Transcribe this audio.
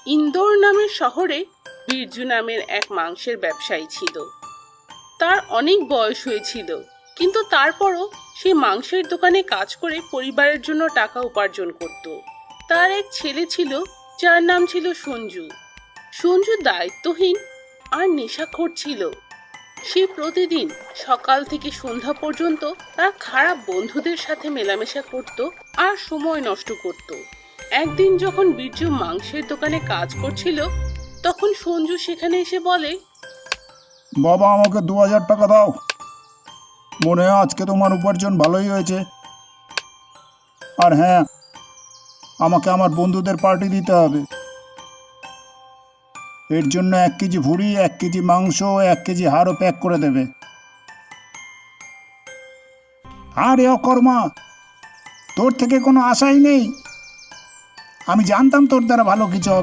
ইন্দোর নামের শহরে বীরজু নামের এক মাংসের ব্যবসায়ী ছিল। তার অনেক বয়স হয়েছিল, কিন্তু তারপরও সে মাংসের দোকানে কাজ করে পরিবারের জন্য টাকা উপার্জন করত। তার এক ছেলে ছিল যার নাম ছিল সঞ্জু। সঞ্জু দায়িত্বহীন আর নেশাখোর ছিল। সে প্রতিদিন সকাল থেকে সন্ধ্যা পর্যন্ত তার খারাপ বন্ধুদের সাথে মেলামেশা করত আর সময় নষ্ট করত। একদিন যখন বীরজু মাংসের দোকানে কাজ করছিল, তখন সঞ্জু সেখানে এসে বলে, বাবা, আমাকে 2000 টাকা দাও। মনে হয় আজকে তোমার উপার্জন ভালোই হয়েছে। আর হ্যাঁ, আমাকে আমার বন্ধুদের পার্টি দিতে হবে। এর জন্য 1 কেজি ভুড়ি, 1 কেজি মাংস, 1 কেজি হাড়ও প্যাক করে দেবে। আরে অকর্মা, তোর থেকে কোনো আশাই নেই। আমি জানতাম তোর দ্বারা ভালো কিছু হবে।